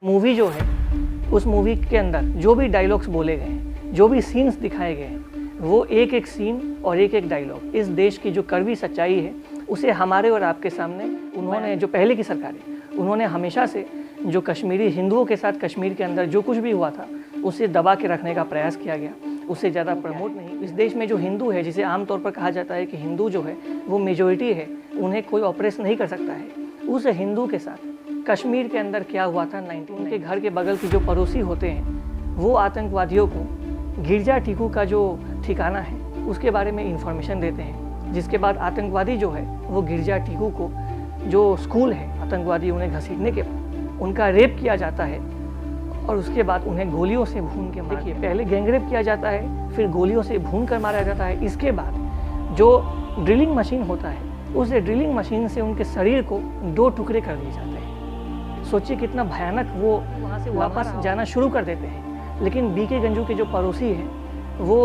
Movie जो है, उस मूवी के अंदर जो भी डायलॉग्स बोले गए हैं, जो भी सीन्स दिखाए गए हैं, वो एक एक सीन और एक एक डायलॉग इस देश की जो कड़वी सच्चाई है उसे हमारे और आपके सामने उन्होंने, जो पहले की सरकारें, उन्होंने हमेशा से जो कश्मीरी हिंदुओं के साथ कश्मीर के अंदर जो कुछ भी हुआ था उसे दबा के रखने का प्रयास किया गया, उससे ज़्यादा प्रमोट नहीं। इस देश में जो हिंदू है, जिसे आमतौर पर कहा जाता है कि हिंदू जो है वो मेजॉरिटी है, उन्हें कोई ऑपरेस नहीं कर सकता है। उस हिंदू के साथ कश्मीर के अंदर क्या हुआ था 19 उनके घर के बगल की जो पड़ोसी होते हैं वो आतंकवादियों को गिरजा टीकू का जो ठिकाना है उसके बारे में इंफॉर्मेशन देते हैं, जिसके बाद आतंकवादी जो है वो गिरजा टीकू को, जो स्कूल है आतंकवादी उन्हें घसीटने के बाद उनका रेप किया जाता है और उसके बाद उन्हें गोलियों से भून के मार दिया। पहले गैंगरेप किया जाता है, फिर गोलियों से भून कर मारा जाता है। इसके बाद जो ड्रिलिंग मशीन होता है उस ड्रिलिंग मशीन से उनके शरीर को 2 टुकड़े कर दिए जाते हैं। सोचिए कितना भयानक, वो वहाँ से वापस जाना शुरू कर देते हैं। लेकिन बीके गंजू के जो पड़ोसी हैं वो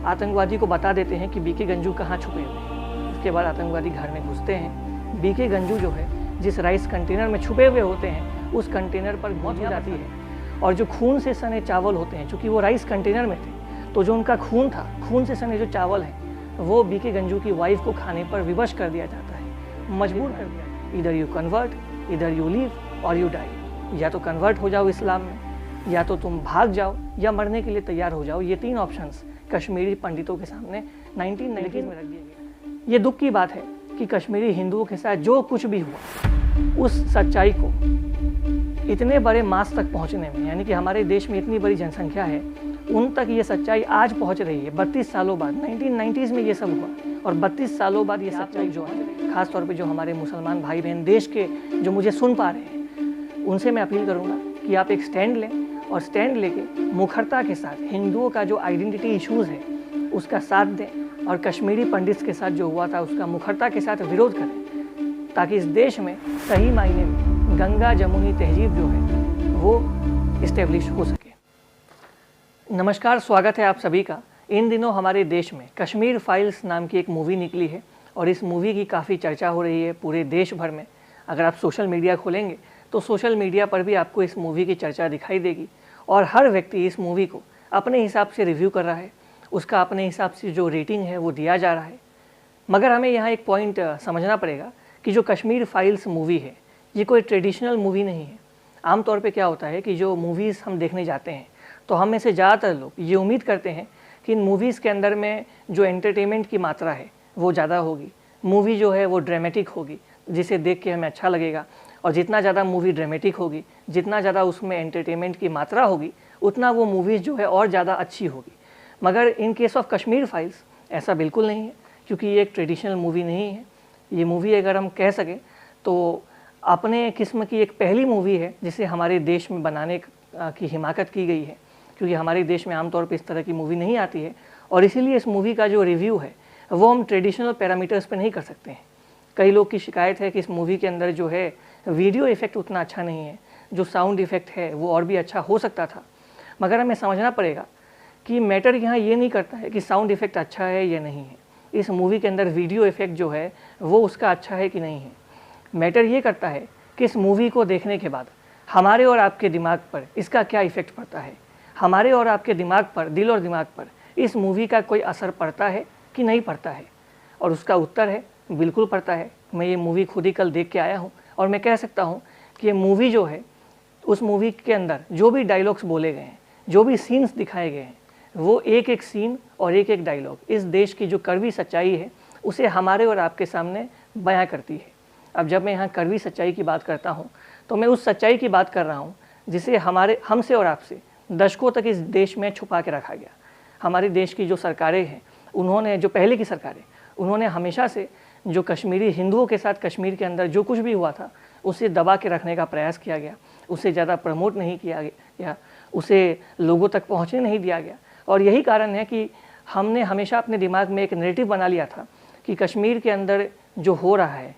आतंकवादी को बता देते हैं कि बीके गंजू कहाँ छुपे हुए हैं। उसके बाद आतंकवादी घर में घुसते हैं। बीके गंजू जो है जिस राइस कंटेनर में छुपे हुए होते हैं उस कंटेनर पर मौत हो जाती है और जो खून से सने चावल होते हैं, चूँकि वो राइस कंटेनर में थे तो जो उनका खून था, खून से सने जो चावल हैं वो बीके गंजू की वाइफ को खाने पर विवश कर दिया जाता है, मजबूर कर दिया। इधर यू कन्वर्ट, इधर यू लीव और यू डाई। या तो कन्वर्ट हो जाओ इस्लाम में, या तो तुम भाग जाओ, या मरने के लिए तैयार हो जाओ। ये 3 ऑप्शंस कश्मीरी पंडितों के सामने 1990 में रख दिए गए। ये दुख की बात है कि कश्मीरी हिंदुओं के साथ जो कुछ भी हुआ उस सच्चाई को इतने बड़े मास तक पहुंचने में, यानी कि हमारे देश में इतनी बड़ी जनसंख्या है, उन तक ये सच्चाई आज पहुंच रही है 32 सालों बाद। 1990s में ये सब हुआ और 32 सालों बाद ये सच्चाई जो है, खास तौर पे जो हमारे मुसलमान भाई बहन देश के जो मुझे सुन पा रहे हैं, उनसे मैं अपील करूंगा कि आप एक स्टैंड लें और स्टैंड लेके मुखरता के साथ हिंदुओं का जो आइडेंटिटी इश्यूज़ है उसका साथ दें और कश्मीरी पंडित्स के साथ जो हुआ था उसका मुखरता के साथ विरोध करें, ताकि इस देश में सही मायने में गंगा जमुनी तहजीब जो है वो इस्टेब्लिश हो सके। नमस्कार, स्वागत है आप सभी का। इन दिनों हमारे देश में कश्मीर फाइल्स नाम की एक मूवी निकली है और इस मूवी की काफ़ी चर्चा हो रही है पूरे देश भर में। अगर आप सोशल मीडिया खोलेंगे तो सोशल मीडिया पर भी आपको इस मूवी की चर्चा दिखाई देगी और हर व्यक्ति इस मूवी को अपने हिसाब से रिव्यू कर रहा है, उसका अपने हिसाब से जो रेटिंग है वो दिया जा रहा है। मगर हमें यहाँ एक पॉइंट समझना पड़ेगा कि जो कश्मीर फाइल्स मूवी है ये कोई ट्रेडिशनल मूवी नहीं है। आमतौर पे क्या होता है कि जो मूवीज़ हम देखने जाते हैं तो हम में से ज़्यादातर लोग ये उम्मीद करते हैं कि इन मूवीज़ के अंदर में जो एंटरटेनमेंट की मात्रा है वो ज़्यादा होगी, मूवी जो है वो ड्रामेटिक होगी, जिसे देख के हमें अच्छा लगेगा। और जितना ज़्यादा मूवी ड्रामेटिक होगी, जितना ज़्यादा उसमें एंटरटेनमेंट की मात्रा होगी, उतना वो मूवीज़ जो है और ज़्यादा अच्छी होगी। मगर in case of Kashmir files ऐसा बिल्कुल नहीं है, क्योंकि ये एक ट्रेडिशनल मूवी नहीं है। ये मूवी अगर हम कह सकें तो अपने किस्म की एक पहली मूवी है जिसे हमारे देश में बनाने की हिमाकत की गई है, क्योंकि हमारे देश में आमतौर पर इस तरह की मूवी नहीं आती है। और इसीलिए इस मूवी का जो रिव्यू है वो हम ट्रेडिशनल पैरामीटर्स पर नहीं कर सकते हैं। कई लोग की शिकायत है कि इस मूवी के अंदर जो है वीडियो इफ़ेक्ट उतना अच्छा नहीं है, जो साउंड इफ़ेक्ट है वो और भी अच्छा हो सकता था। मगर हमें समझना पड़ेगा कि मैटर यहाँ ये नहीं करता है कि साउंड इफ़ेक्ट अच्छा है या नहीं है, इस मूवी के अंदर वीडियो इफ़ेक्ट जो है वो उसका अच्छा है कि नहीं है। मैटर ये करता है कि इस मूवी को देखने के बाद हमारे और आपके दिमाग पर इसका क्या इफ़ेक्ट पड़ता है, हमारे और आपके दिमाग पर, दिल और दिमाग पर इस मूवी का कोई असर पड़ता है कि नहीं पड़ता है। और उसका उत्तर है बिल्कुल पड़ता है। मैं ये मूवी खुद ही कल देख के आया हूँ और मैं कह सकता हूँ कि ये मूवी जो है, उस मूवी के अंदर जो भी डायलॉग्स बोले गए हैं, जो भी सीन्स दिखाए गए हैं, वो एक एक सीन और एक एक डायलॉग इस देश की जो कड़वी सच्चाई है उसे हमारे और आपके सामने बयां करती है। अब जब मैं यहाँ कड़वी सच्चाई की बात करता हूँ तो मैं उस सच्चाई की बात कर रहा हूँ जिसे हमसे और आपसे दशकों तक इस देश में छुपा के रखा गया। हमारे देश की जो सरकारें हैं उन्होंने, जो पहले की सरकारें, उन्होंने हमेशा से जो कश्मीरी हिंदुओं के साथ कश्मीर के अंदर जो कुछ भी हुआ था उसे दबा के रखने का प्रयास किया गया, उसे ज़्यादा प्रमोट नहीं किया गया, उसे लोगों तक पहुंचने नहीं दिया गया। और यही कारण है कि हमने हमेशा अपने दिमाग में एक नैरेटिव बना लिया था कि कश्मीर के अंदर जो हो रहा है,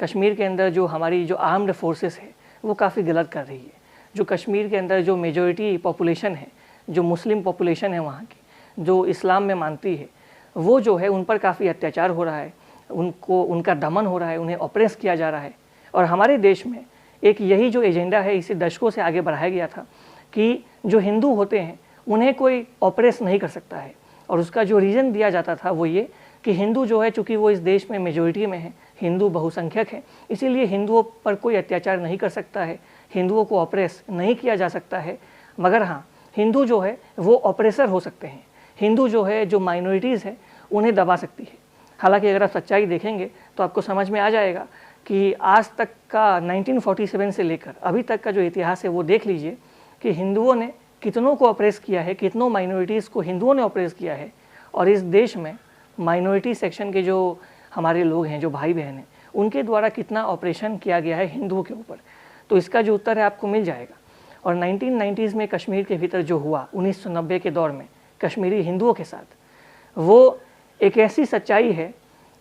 कश्मीर के अंदर जो हमारी जो आर्म्ड फोर्सेस है वो काफ़ी गलत कर रही है। जो कश्मीर के अंदर जो मेजॉरिटी पॉपुलेशन है, जो मुस्लिम पॉपुलेशन है वहाँ की, जो इस्लाम में मानती है, वो जो है उन पर काफ़ी अत्याचार हो रहा है, उनका दमन हो रहा है, उन्हें ऑपरेस किया जा रहा है। और हमारे देश में एक यही जो एजेंडा है इसे दशकों से आगे बढ़ाया गया था कि जो हिंदू होते हैं उन्हें कोई ऑपरेस नहीं कर सकता है। और उसका जो रीज़न दिया जाता था वो ये कि हिंदू जो है, चूँकि वो इस देश में मेजोरिटी में है, हिंदू बहुसंख्यक है, इसीलिए हिंदुओं पर कोई अत्याचार नहीं कर सकता है, हिंदुओं को ऑपरेस नहीं किया जा सकता है। मगर हाँ, हिंदू जो है वो ऑपरेसर हो सकते हैं, हिंदू जो है, जो माइनॉरिटीज़ है उन्हें दबा सकती है। हालांकि अगर आप सच्चाई देखेंगे तो आपको समझ में आ जाएगा कि आज तक का 1947 से लेकर अभी तक का जो इतिहास है वो देख लीजिए कि हिंदुओं ने कितनों को ऑपरेस किया है, कितनों माइनॉरिटीज़ को हिंदुओं ने ऑपरेस किया है। और इस देश में माइनॉरिटी सेक्शन के जो हमारे लोग हैं, जो भाई बहन हैं, उनके द्वारा कितना ऑपरेशन किया गया है हिंदुओं के ऊपर। तो इसका जो उत्तर है आपको मिल जाएगा। और 1990s में कश्मीर के भीतर जो हुआ 1990 के दौर में कश्मीरी हिंदुओं के साथ, वो एक ऐसी सच्चाई है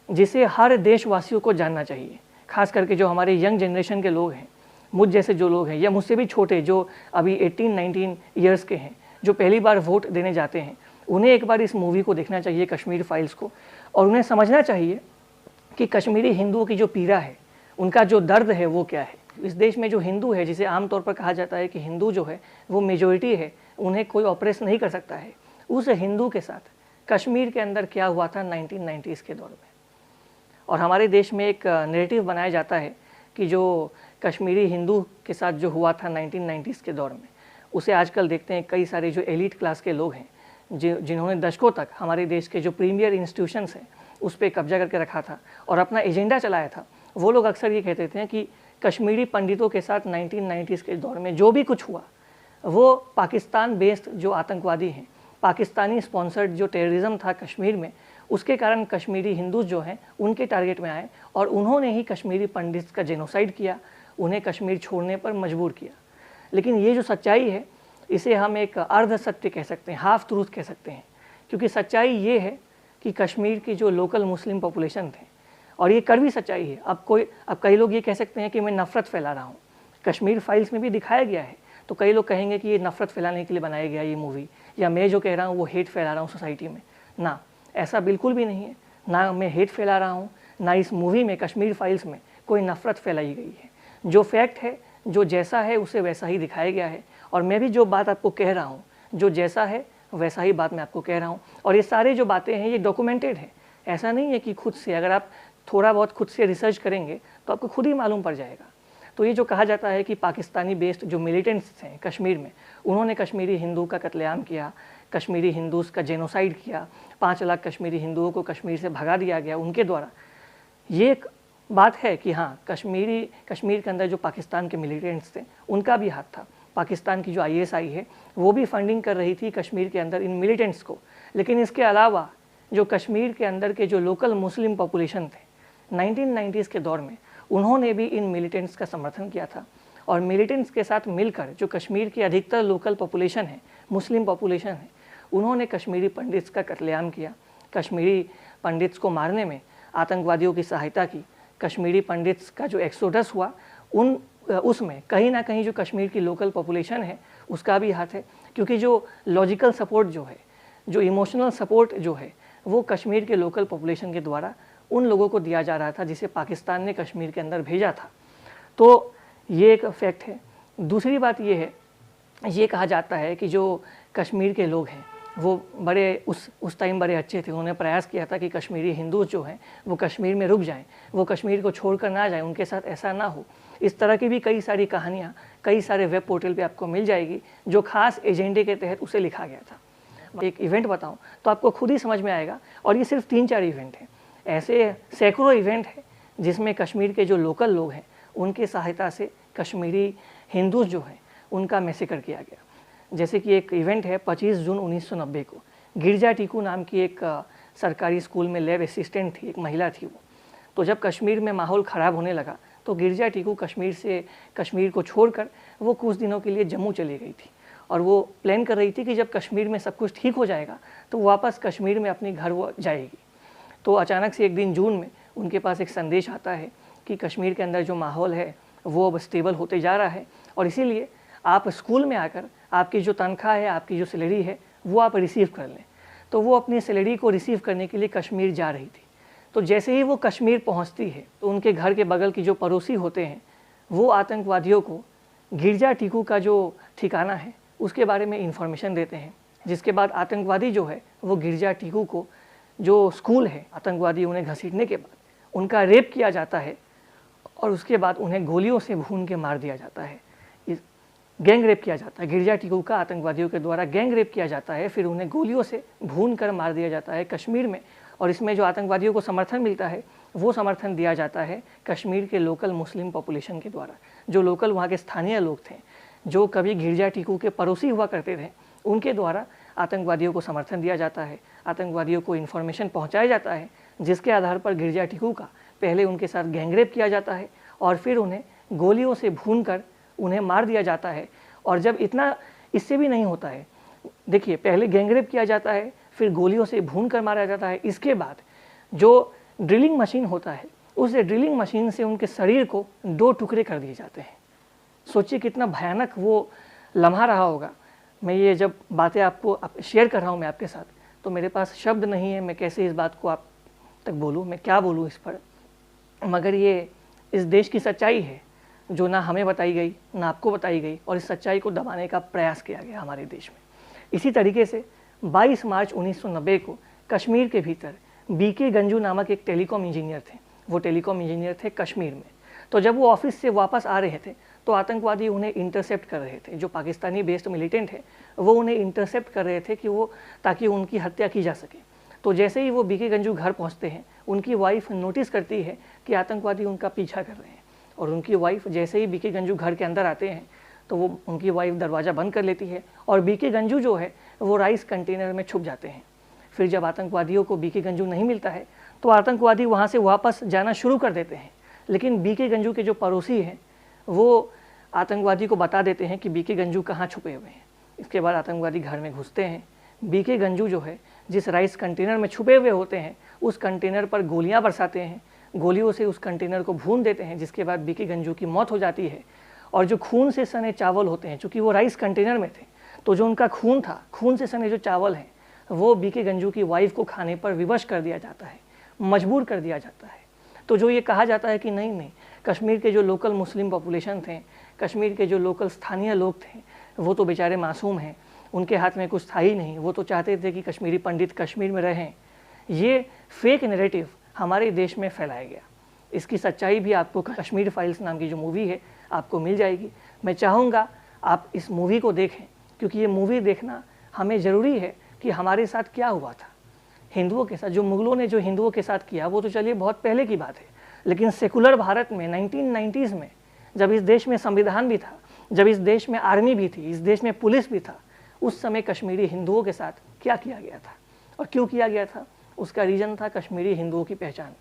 जिसे हर देशवासियों को जानना चाहिए। खास करके जो हमारे यंग जनरेशन के लोग हैं, मुझ जैसे जो लोग हैं या मुझसे भी छोटे जो अभी 18-19 ईयर्स के हैं, जो पहली बार वोट देने जाते हैं, उन्हें एक बार इस मूवी को देखना चाहिए, कश्मीर फाइल्स को, और उन्हें समझना चाहिए कि कश्मीरी हिंदुओं की जो पीड़ा है, उनका जो दर्द है वो क्या है। इस देश में जो हिंदू है, जिसे आमतौर पर कहा जाता है कि हिंदू जो है वो मेजॉरिटी है, उन्हें कोई ऑपरेस नहीं कर सकता है, उस हिंदू के साथ कश्मीर के अंदर क्या हुआ था 1990s के दौर में। और हमारे देश में एक नैरेटिव बनाया जाता है कि जो कश्मीरी हिंदू के साथ जो हुआ था 1990s के दौर में, उसे आजकल देखते हैं कई सारे जो एलिट क्लास के लोग हैं, जिन्होंने दशकों तक हमारे देश के जो प्रीमियर इंस्टीट्यूशंस हैं उस पर कब्जा करके रखा था और अपना एजेंडा चलाया था। वो लोग अक्सर ये कहते थे कि कश्मीरी पंडितों के साथ 1990s के दौर में जो भी कुछ हुआ वो पाकिस्तान बेस्ड जो आतंकवादी हैं, पाकिस्तानी स्पॉन्सर्ड जो टेररिज्म था कश्मीर में, उसके कारण कश्मीरी हिंदू जो हैं उनके टारगेट में आए और उन्होंने ही कश्मीरी पंडित का जेनोसाइड किया, उन्हें कश्मीर छोड़ने पर मजबूर किया। लेकिन ये जो सच्चाई है इसे हम एक अर्ध सत्य कह सकते हैं, हाफ ट्रूथ कह सकते हैं, क्योंकि सच्चाई ये है कि कश्मीर की जो लोकल मुस्लिम पॉपुलेशन थे, और ये कड़वी सच्चाई है। अब कई लोग ये कह सकते हैं कि मैं नफ़रत फैला रहा हूँ, कश्मीर फाइल्स में भी दिखाया गया है, तो कई लोग कहेंगे कि ये नफ़रत फैलाने के लिए बनाया गया ये मूवी, या मैं जो कह रहा हूँ वो हेट फैला रहा हूँ सोसाइटी में। ना, ऐसा बिल्कुल भी नहीं है, ना मैं हेट फैला रहा हूँ, ना इस मूवी में कश्मीर फाइल्स में कोई नफ़रत फैलाई गई है। जो फैक्ट है, जो जैसा है उसे वैसा ही दिखाया गया है, और मैं भी जो बात आपको कह रहा हूँ, जो जैसा है वैसा ही बात मैं आपको कह रहा हूँ। और ये सारे जो बातें हैं ये डॉक्यूमेंटेड है, ऐसा नहीं है कि खुद से, अगर आप थोड़ा बहुत खुद से रिसर्च करेंगे तो आपको खुद ही मालूम पड़ जाएगा। तो ये जो कहा जाता है कि पाकिस्तानी बेस्ड जो मिलिटेंट्स हैं कश्मीर में, उन्होंने कश्मीरी हिंदू का कत्लेआम किया, कश्मीरी हिंदूज़ का जेनोसाइड किया, 5 लाख कश्मीरी हिंदुओं को कश्मीर से भगा दिया गया उनके द्वारा, ये एक बात है कि हाँ, कश्मीर के अंदर जो पाकिस्तान के मिलिटेंट्स थे उनका भी हाथ था। पाकिस्तान की जो ISI है वो भी फंडिंग कर रही थी कश्मीर के अंदर इन मिलिटेंट्स को। लेकिन इसके अलावा जो कश्मीर के अंदर के जो लोकल मुस्लिम पॉपुलेशन थे 1990s के दौर में, उन्होंने भी इन मिलिटेंट्स का समर्थन किया था। और मिलिटेंट्स के साथ मिलकर जो कश्मीर की अधिकतर लोकल पॉपुलेशन है, मुस्लिम पॉपुलेशन है, उन्होंने कश्मीरी पंडित्स का कत्लेआम किया, कश्मीरी पंडित्स को मारने में आतंकवादियों की सहायता की। कश्मीरी पंडित्स का जो एक्सोडस हुआ उसमें कहीं ना कहीं जो कश्मीर की लोकल पॉपुलेशन है उसका भी हाथ है, क्योंकि जो लॉजिकल सपोर्ट जो है, जो इमोशनल सपोर्ट जो है, वो कश्मीर के लोकल पॉपुलेशन के द्वारा उन लोगों को दिया जा रहा था जिसे पाकिस्तान ने कश्मीर के अंदर भेजा था। तो ये एक फैक्ट है। दूसरी बात ये है, ये कहा जाता है कि जो कश्मीर के लोग हैं वो बड़े उस टाइम बड़े अच्छे थे, उन्होंने प्रयास किया था कि कश्मीरी हिंदू जो हैं वो कश्मीर में रुक जाएं, वो कश्मीर को छोड़कर ना जाएं, उनके साथ ऐसा ना हो। इस तरह की भी कई सारी कहानियाँ कई सारे वेब पोर्टल पे आपको मिल जाएगी, जो खास एजेंडे के तहत उसे लिखा गया था। एक इवेंट बताऊँ तो आपको खुद ही समझ में आएगा, और ये सिर्फ 3-4 इवेंट हैं, ऐसे सैकड़ों इवेंट हैं जिसमें कश्मीर के जो लोकल लोग हैं उनकी सहायता से कश्मीरी हिंदू जो हैं उनका मैसेकर किया गया। जैसे कि एक इवेंट है 25 जून 1990 को, गिरजा टीकू नाम की एक सरकारी स्कूल में लैब असिस्टेंट थी, एक महिला थी वो। तो जब कश्मीर में माहौल ख़राब होने लगा तो गिरजा टीकू कश्मीर को छोड़कर वो कुछ दिनों के लिए जम्मू चली गई थी, और वो प्लान कर रही थी कि जब कश्मीर में सब कुछ ठीक हो जाएगा तो वापस कश्मीर में अपने घर वो जाएगी। तो अचानक से एक दिन जून में उनके पास एक संदेश आता है कि कश्मीर के अंदर जो माहौल है वो अब स्टेबल होते जा रहा है, और इसीलिए आप स्कूल में आकर आपकी जो तनख्वाह है, आपकी जो सैलरी है, वो आप रिसीव कर लें। तो वो अपनी सैलरी को रिसीव करने के लिए कश्मीर जा रही थी। तो जैसे ही वो कश्मीर पहुंचती है तो उनके घर के बगल की जो पड़ोसी होते हैं वो आतंकवादियों को गिरजा टीकू का जो ठिकाना है उसके बारे में इंफॉर्मेशन देते हैं, जिसके बाद आतंकवादी जो है वो गिरजा टीकू को जो स्कूल है आतंकवादी उन्हें घसीटने के बाद उनका रेप किया जाता है और उसके बाद उन्हें गोलियों से भून के मार दिया जाता है। गैंग रेप किया जाता है, गिरजा टीकू का आतंकवादियों के द्वारा गैंग रेप किया जाता है, फिर उन्हें गोलियों से भून कर मार दिया जाता है कश्मीर में। और इसमें जो आतंकवादियों को समर्थन मिलता है वो समर्थन दिया जाता है कश्मीर के लोकल मुस्लिम पॉपुलेशन के द्वारा। जो लोकल वहाँ के स्थानीय लोग थे, जो कभी गिरजा टीकू के पड़ोसी हुआ करते थे, उनके द्वारा आतंकवादियों को समर्थन दिया जाता है, आतंकवादियों को इन्फॉर्मेशन पहुँचाया जाता है, जिसके आधार पर गिरजा टीकू का पहले उनके साथ गैंगरेप किया जाता है और फिर उन्हें गोलियों से भून कर उन्हें मार दिया जाता है। और जब इतना इससे भी नहीं होता है, देखिए पहले गैंगरेप किया जाता है, फिर गोलियों से भून कर मारा जाता है, इसके बाद जो ड्रिलिंग मशीन होता है उस ड्रिलिंग मशीन से उनके शरीर को 2 टुकड़े कर दिए जाते हैं। सोचिए कितना भयानक वो लम्हा रहा होगा। मैं ये जब बातें आपको शेयर कर रहा हूँ मैं आपके साथ, तो मेरे पास शब्द नहीं है, मैं कैसे इस बात को आप तक बोलूँ, मैं क्या बोलूँ इस पर। मगर ये इस देश की सच्चाई है जो ना हमें बताई गई ना आपको बताई गई, और इस सच्चाई को दबाने का प्रयास किया गया हमारे देश में। इसी तरीके से 22 मार्च 1990 को कश्मीर के भीतर बीके गंजू नामक एक टेलीकॉम इंजीनियर थे। वो टेलीकॉम इंजीनियर थे कश्मीर में। तो जब वो ऑफिस से वापस आ रहे थे तो आतंकवादी उन्हें इंटरसेप्ट कर रहे थे। जो पाकिस्तानी बेस्ड मिलिटेंट है वो उन्हें इंटरसेप्ट कर रहे थे कि वो ताकि उनकी हत्या की जा सके। तो जैसे ही वो बीके गंजू घर पहुंचते हैं, उनकी वाइफ नोटिस करती है कि आतंकवादी उनका पीछा कर रहे हैं, और उनकी वाइफ जैसे ही बीके गंजू घर के अंदर आते हैं तो वो उनकी वाइफ दरवाज़ा बंद कर लेती है और बीके गंजू जो है वो राइस कंटेनर में छुप जाते हैं। फिर जब आतंकवादियों को बीके गंजू नहीं मिलता है तो आतंकवादी वहाँ से वापस जाना शुरू कर देते हैं, लेकिन बीके गंजू के जो पड़ोसी हैं वो आतंकवादी को बता देते हैं कि बीके गंजू कहाँ छुपे हुए हैं। इसके बाद आतंकवादी घर में घुसते हैं, बीके गंजू जो है जिस राइस कंटेनर में छुपे हुए होते हैं उस कंटेनर पर गोलियां बरसाते हैं, गोलियों से उस कंटेनर को भून देते हैं, जिसके बाद बीके गंजू की मौत हो जाती है। और जो खून से सने चावल होते हैं, चूँकि वो राइस कंटेनर में थे तो जो उनका खून था, खून से सने जो चावल हैं वो बीके गंजू की वाइफ को खाने पर विवश कर दिया जाता है, मजबूर कर दिया जाता है। तो जो ये कहा जाता है कि नहीं कश्मीर के जो लोकल मुस्लिम पॉपुलेशन थे, कश्मीर के जो लोकल स्थानीय लोग थे, वो तो बेचारे मासूम हैं, उनके हाथ में कुछ था ही नहीं, वो तो चाहते थे कि कश्मीरी पंडित कश्मीर में रहें। ये फेक नैरेटिव हमारे देश में फैलाया गया। इसकी सच्चाई भी आपको कश्मीर फाइल्स नाम की जो मूवी है आपको मिल जाएगी। मैं चाहूँगा आप इस मूवी को देखें, क्योंकि ये मूवी देखना हमें ज़रूरी है कि हमारे साथ क्या हुआ था हिंदुओं के साथ। जो मुगलों ने जो हिंदुओं के साथ किया वो तो चलिए बहुत पहले की बात है, लेकिन सेकुलर भारत में 1990s में जब इस देश में संविधान भी था, जब इस देश में आर्मी भी थी, इस देश में पुलिस भी था, उस समय कश्मीरी हिंदुओं के साथ क्या किया गया था और क्यों किया गया था, उसका रीज़न था कश्मीरी हिंदुओं की पहचान।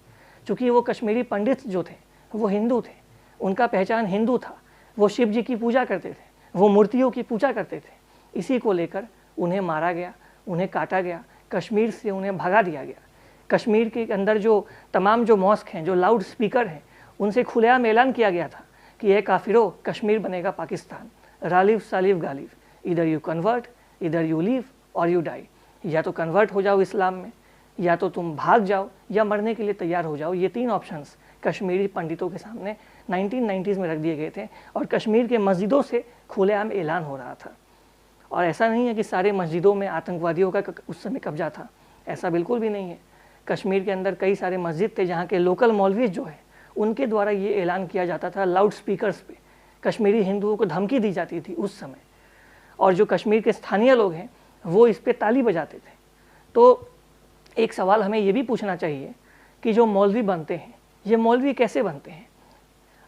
चूँकि वो कश्मीरी पंडित जो थे वो हिंदू थे, उनका पहचान हिंदू था, वो शिव जी की पूजा करते थे, वो मूर्तियों की पूजा करते थे। इसी को लेकर उन्हें मारा गया, उन्हें काटा गया, कश्मीर से उन्हें भगा दिया गया। कश्मीर के अंदर जो तमाम जो मॉस्क हैं, जो लाउड स्पीकर हैं, उनसे खुलेआम ऐलान किया गया था कि ये काफिरों, कश्मीर बनेगा पाकिस्तान, रालिव सालिव गालिव, इधर यू कन्वर्ट, इधर यू लीव और यू डाई। या तो कन्वर्ट हो जाओ इस्लाम में, या तो तुम भाग जाओ, या मरने के लिए तैयार हो जाओ। ये 3 ऑप्शंस कश्मीरी पंडितों के सामने 1990s में रख दिए गए थे और कश्मीर के मस्जिदों से खुलेआम ऐलान हो रहा था। और ऐसा नहीं है कि सारे मस्जिदों में आतंकवादियों का उस समय कब्जा था, ऐसा बिल्कुल भी नहीं है। कश्मीर के अंदर कई सारे मस्जिद थे जहाँ के लोकल मौलवीज जो है उनके द्वारा ये ऐलान किया जाता था लाउड स्पीकर्स पे, कश्मीरी हिंदुओं को धमकी दी जाती थी उस समय, और जो कश्मीर के स्थानीय लोग हैं वो इस पे ताली बजाते थे। तो एक सवाल हमें ये भी पूछना चाहिए कि जो मौलवी बनते हैं ये मौलवी कैसे बनते हैं?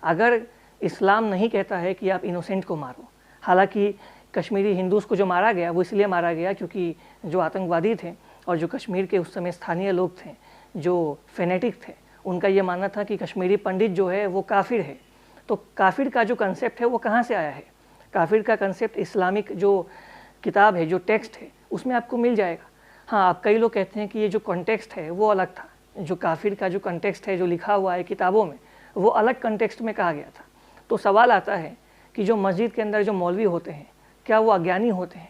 अगर इस्लाम नहीं कहता है कि आप इनोसेंट को मारो, हालांकि कश्मीरी हिंदूज़ को जो मारा गया वो इसलिए मारा गया क्योंकि जो आतंकवादी थे और जो कश्मीर के उस समय स्थानीय लोग थे, जो फेनेटिक थे, उनका ये मानना था कि कश्मीरी पंडित जो है वो काफिर है। तो काफिर का जो कंसेप्ट है वो कहाँ से आया है? काफिर का कंसेप्ट इस्लामिक जो किताब है, जो टेक्स्ट है, उसमें आपको मिल जाएगा। हाँ, आप कई लोग कहते हैं कि ये जो कॉन्टेक्स्ट है वो अलग था, जो काफिर का जो कॉन्टेक्स्ट है जो लिखा हुआ है किताबों में वो अलग कॉन्टेक्स्ट में कहा गया था। तो सवाल आता है कि जो मस्जिद के अंदर जो मौलवी होते हैं क्या वो अज्ञानी होते हैं?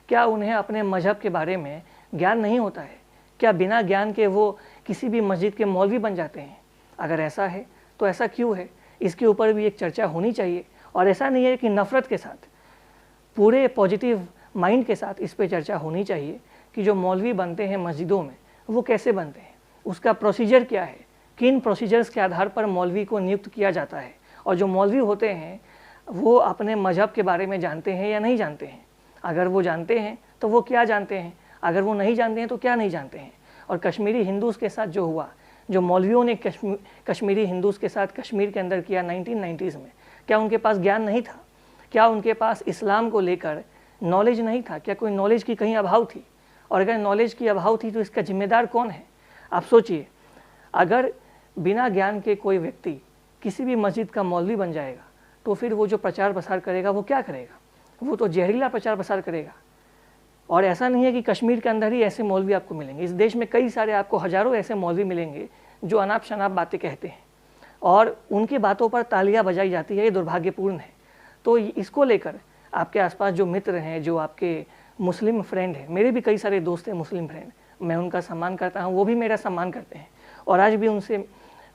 क्या उन्हें अपने मजहब के बारे में ज्ञान नहीं होता है? क्या बिना ज्ञान के वो किसी भी मस्जिद के मौलवी बन जाते हैं? अगर ऐसा है तो ऐसा क्यों है? इसके ऊपर भी एक चर्चा होनी चाहिए। और ऐसा नहीं है कि नफ़रत के साथ, पूरे पॉजिटिव माइंड के साथ इस पे चर्चा होनी चाहिए कि जो मौलवी बनते हैं मस्जिदों में वो कैसे बनते हैं, उसका प्रोसीजर क्या है, किन प्रोसीजर्स के आधार पर मौलवी को नियुक्त किया जाता है, और जो मौलवी होते हैं वो अपने मजहब के बारे में जानते हैं या नहीं जानते हैं। अगर वो जानते हैं तो वो क्या जानते हैं, अगर वो नहीं जानते हैं तो क्या नहीं जानते हैं। और कश्मीरी हिंदूज़ के साथ जो हुआ, जो मौलवियों ने कश्मीरी हिंदूज़ के साथ कश्मीर के अंदर किया 1990s में, क्या उनके पास ज्ञान नहीं था? क्या उनके पास इस्लाम को लेकर नॉलेज नहीं था? क्या कोई नॉलेज की कहीं अभाव थी? और अगर नॉलेज की अभाव थी तो इसका जिम्मेदार कौन है? आप सोचिए, अगर बिना ज्ञान के कोई व्यक्ति किसी भी मस्जिद का मौलवी बन जाएगा तो फिर वो जो प्रचार प्रसार करेगा वो क्या करेगा? वो तो जहरीला प्रचार प्रसार करेगा। और ऐसा नहीं है कि कश्मीर के अंदर ही ऐसे मौलवी आपको मिलेंगे, इस देश में कई सारे आपको हज़ारों ऐसे मौलवी मिलेंगे जो अनाप शनाप बातें कहते हैं और उनकी बातों पर तालियां बजाई जाती है। ये दुर्भाग्यपूर्ण है। तो इसको लेकर आपके आसपास जो मित्र हैं, जो आपके मुस्लिम फ्रेंड हैं, मेरे भी कई सारे दोस्त हैं मुस्लिम फ्रेंड, मैं उनका सम्मान करता हूँ, वो भी मेरा सम्मान करते हैं और आज भी उनसे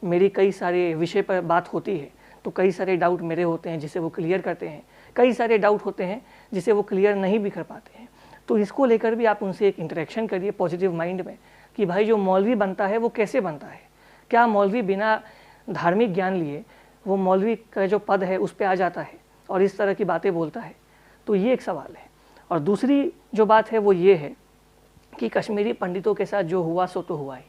मेरी कई सारे विषय पर बात होती है। तो कई सारे डाउट मेरे होते हैं जिसे वो क्लियर करते हैं, कई सारे डाउट होते हैं जिसे वो क्लियर नहीं भी कर पाते हैं। तो इसको लेकर भी आप उनसे एक इंटरेक्शन करिए पॉजिटिव माइंड में कि भाई जो मौलवी बनता है वो कैसे बनता है, क्या मौलवी बिना धार्मिक ज्ञान लिए वो मौलवी का जो पद है उस पर आ जाता है और इस तरह की बातें बोलता है? तो ये एक सवाल है। और दूसरी जो बात है वो ये है कि कश्मीरी पंडितों के साथ जो हुआ सो तो हुआ ही,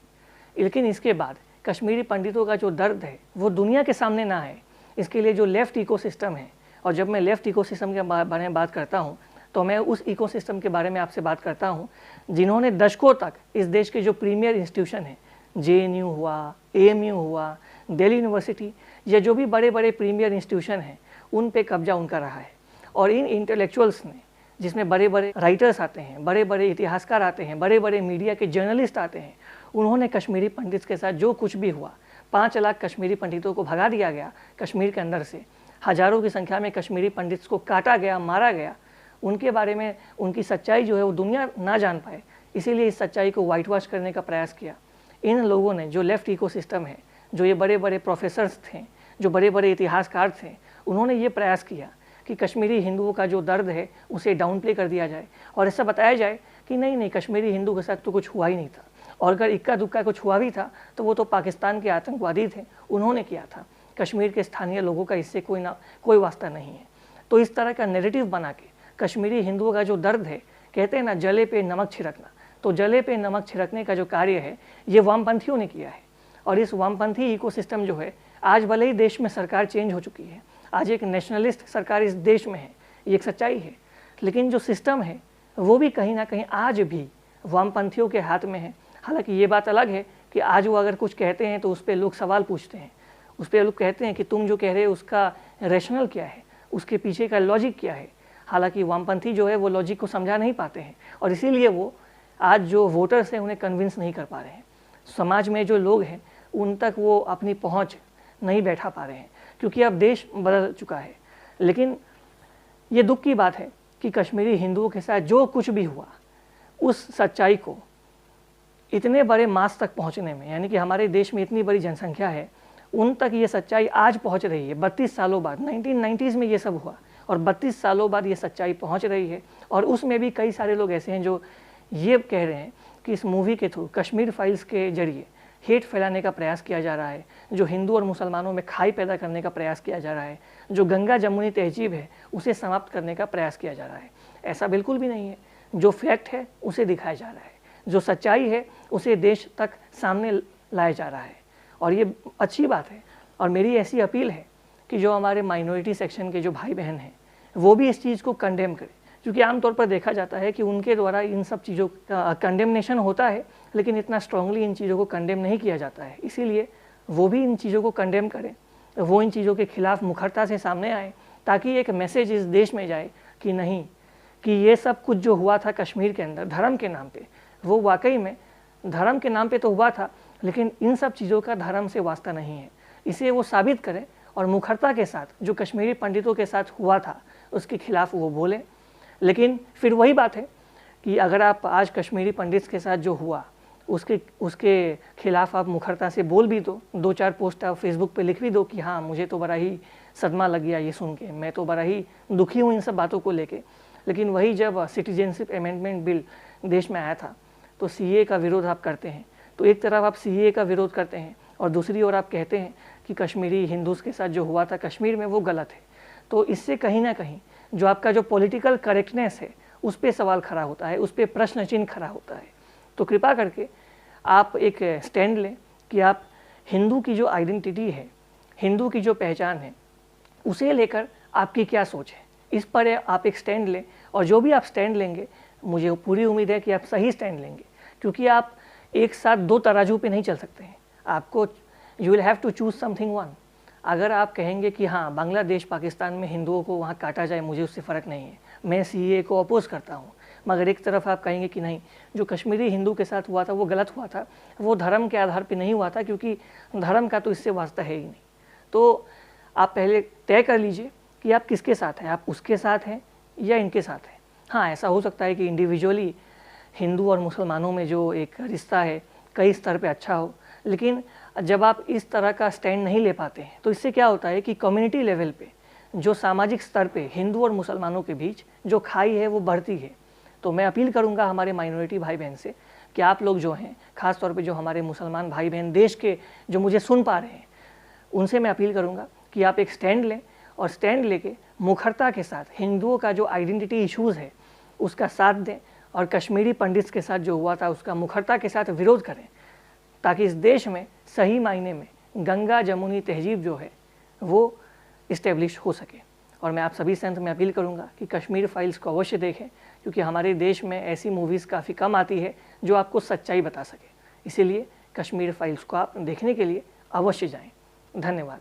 लेकिन इसके बाद कश्मीरी पंडितों का जो दर्द है वो दुनिया के सामने ना है। इसके लिए जो लेफ़्ट इकोसिस्टम है, और जब मैं लेफ़्ट इकोसिस्टम के बारे में बात करता हूँ तो मैं उस इकोसिस्टम के बारे में आपसे बात करता हूँ जिन्होंने दशकों तक इस देश के जो प्रीमियर इंस्टीट्यूशन हैं, JNU हुआ, AMU हुआ, दिल्ली यूनिवर्सिटी, या जो भी बड़े बड़े प्रीमियर इंस्टीट्यूशन हैं, उन पे कब्जा उनका रहा है। और इन इंटेलेक्चुअल्स ने, जिसमें बड़े बड़े राइटर्स आते हैं, बड़े बड़े इतिहासकार आते हैं, बड़े बड़े मीडिया के जर्नलिस्ट आते हैं, उन्होंने कश्मीरी पंडित के साथ जो कुछ भी हुआ, 5 लाख कश्मीरी पंडितों को भगा दिया गया कश्मीर के अंदर से, हज़ारों की संख्या में कश्मीरी पंडित को काटा गया, मारा गया, उनके बारे में उनकी सच्चाई जो है वो दुनिया ना जान पाए, इसीलिए इस सच्चाई को वाइट वॉश करने का प्रयास किया। इन लोगों ने, जो लेफ़्ट इकोसिस्टम है, जो ये बड़े बड़े प्रोफेसर्स थे, जो बड़े बड़े इतिहासकार थे, उन्होंने ये प्रयास किया कि कश्मीरी हिंदुओं का जो दर्द है उसे डाउन प्ले कर दिया जाए और ऐसा बताया जाए कि नहीं नहीं, कश्मीरी हिंदू के साथ तो कुछ हुआ ही नहीं था, और अगर इक्का दुक्का कुछ हुआ भी था तो वो तो पाकिस्तान के आतंकवादी थे, उन्होंने किया था, कश्मीर के स्थानीय लोगों का इससे कोई वास्ता नहीं है। तो इस तरह का नैरेटिव बना के कश्मीरी हिंदुओं का जो दर्द है, कहते हैं ना जले पे नमक छिड़कना, तो जले पे नमक छिड़कने का जो कार्य है ये वामपंथियों ने किया है। और इस वामपंथी इकोसिस्टम जो है, आज भले ही देश में सरकार चेंज हो चुकी है, आज एक नेशनलिस्ट सरकार इस देश में है, ये एक सच्चाई है, लेकिन जो सिस्टम है वो भी कहीं ना कहीं आज भी वामपंथियों के हाथ में है। हालांकि ये बात अलग है कि आज वो अगर कुछ कहते हैं तो उस पर लोग सवाल पूछते हैं, उस पर लोग कहते हैं कि तुम जो कह रहे हो उसका रैशनल क्या है, उसके पीछे का लॉजिक क्या है। हालांकि वामपंथी जो है वो लॉजिक को समझा नहीं पाते हैं और इसीलिए वो आज जो वोटर्स हैं उन्हें कन्विंस नहीं कर पा रहे हैं। समाज में जो लोग हैं उन तक वो अपनी पहुंच नहीं बैठा पा रहे हैं, क्योंकि अब देश बदल चुका है। लेकिन ये दुख की बात है कि कश्मीरी हिंदुओं के साथ जो कुछ भी हुआ, उस सच्चाई को इतने बड़े मास तक पहुंचने में, यानी कि हमारे देश में इतनी बड़ी जनसंख्या है, उन तक ये सच्चाई आज पहुंच रही है। 32 सालों बाद, 1990s में ये सब हुआ और 32 सालों बाद ये सच्चाई पहुंच रही है। और उसमें भी कई सारे लोग ऐसे हैं जो ये कह रहे हैं कि इस मूवी के थ्रू, कश्मीर फाइल्स के जरिए हेट फैलाने का प्रयास किया जा रहा है, जो हिंदू और मुसलमानों में खाई पैदा करने का प्रयास किया जा रहा है, जो गंगा जमुनी तहजीब है उसे समाप्त करने का प्रयास किया जा रहा है। ऐसा बिल्कुल भी नहीं है। जो फैक्ट है उसे दिखाया जा रहा है, जो सच्चाई है उसे देश तक सामने लाया जा रहा है और ये अच्छी बात है। और मेरी ऐसी अपील है कि जो हमारे माइनॉरिटी सेक्शन के जो भाई बहन हैं वो भी इस चीज़ को कंडेम करें, क्योंकि आमतौर पर देखा जाता है कि उनके द्वारा इन सब चीज़ों का कंडेमनेशन होता है, लेकिन इतना स्ट्रांगली इन चीज़ों को कंडेम नहीं किया जाता है। इसीलिए वो भी इन चीज़ों को कंडेम करें, वो इन चीज़ों के खिलाफ मुखरता से सामने आए, ताकि एक मैसेज इस देश में जाए कि नहीं, कि ये सब कुछ जो हुआ था कश्मीर के अंदर धर्म के नाम पे, वो वाकई में धर्म के नाम पे तो हुआ था, लेकिन इन सब चीज़ों का धर्म से वास्ता नहीं है। इसे वो साबित करें और मुखरता के साथ जो कश्मीरी पंडितों के साथ हुआ था उसके खिलाफ वो बोलें। लेकिन फिर वही बात है कि अगर आप आज कश्मीरी पंडित के साथ जो हुआ उसके उसके खिलाफ आप मुखरता से बोल भी दो, 2-4 पोस्ट आप फेसबुक पे लिख भी दो कि हाँ मुझे तो बड़ा ही सदमा लग गया ये सुन के, मैं तो बड़ा ही दुखी हूँ इन सब बातों को लेके। लेकिन वही जब सिटीजनशिप अमेंडमेंट बिल देश में आया था तो सीए का विरोध आप करते हैं। तो एक तरफ आप सीए का विरोध करते हैं और दूसरी ओर आप कहते हैं कि कश्मीरी हिंदूज़ के साथ जो हुआ था कश्मीर में वो गलत है। तो इससे कहीं ना कहीं जो आपका जो पॉलिटिकल करेक्टनेस है उस पर सवाल खड़ा होता है, उस पर प्रश्न चिन्ह खड़ा होता है। तो कृपा करके आप एक स्टैंड लें कि आप हिंदू की जो आइडेंटिटी है, हिंदू की जो पहचान है, उसे लेकर आपकी क्या सोच है, इस पर आप एक स्टैंड लें। और जो भी आप स्टैंड लेंगे मुझे पूरी उम्मीद है कि आप सही स्टैंड लेंगे, क्योंकि आप एक साथ 2 तराजू पे नहीं चल सकते हैं। आपको you will have to choose something one. अगर आप कहेंगे कि हाँ बांग्लादेश पाकिस्तान में हिंदुओं को वहाँ काटा जाए, मुझे उससे फ़र्क नहीं है, मैं सीए को अपोज करता हूँ, मगर एक तरफ आप कहेंगे कि नहीं जो कश्मीरी हिंदू के साथ हुआ था वो गलत हुआ था, वो धर्म के आधार पे नहीं हुआ था, क्योंकि धर्म का तो इससे वास्ता है ही नहीं। तो आप पहले तय कर लीजिए कि आप किसके साथ हैं, आप उसके साथ हैं या इनके साथ हैं। हाँ ऐसा हो सकता है कि इंडिविजुअली हिंदू और मुसलमानों में जो एक रिश्ता है कई स्तर पे अच्छा हो, लेकिन जब आप इस तरह का स्टैंड नहीं ले पाते हैं तो इससे क्या होता है कि कम्युनिटी लेवल पे जो सामाजिक स्तर पे हिंदू और मुसलमानों के बीच जो खाई है वो बढ़ती है। तो मैं अपील करूंगा हमारे माइनॉरिटी भाई बहन से कि आप लोग जो हैं, ख़ास तौर पे जो हमारे मुसलमान भाई बहन देश के जो मुझे सुन पा रहे हैं, उनसे मैं अपील करूंगा कि आप एक स्टैंड लें और स्टैंड लेके मुखरता के साथ हिंदुओं का जो आइडेंटिटी इश्यूज़ है उसका साथ दें और कश्मीरी पंडित्स के साथ जो हुआ था उसका मुखरता के साथ विरोध करें, ताकि इस देश में सही मायने में गंगा जमुनी तहजीब जो है वो इस्टेब्लिश हो सके। और मैं आप सभी से अंत में अपील करूंगा कि कश्मीर फाइल्स को अवश्य देखें, क्योंकि हमारे देश में ऐसी मूवीज़ काफ़ी कम आती है जो आपको सच्चाई बता सके। इसीलिए कश्मीर फाइल्स को आप देखने के लिए अवश्य जाएं। धन्यवाद।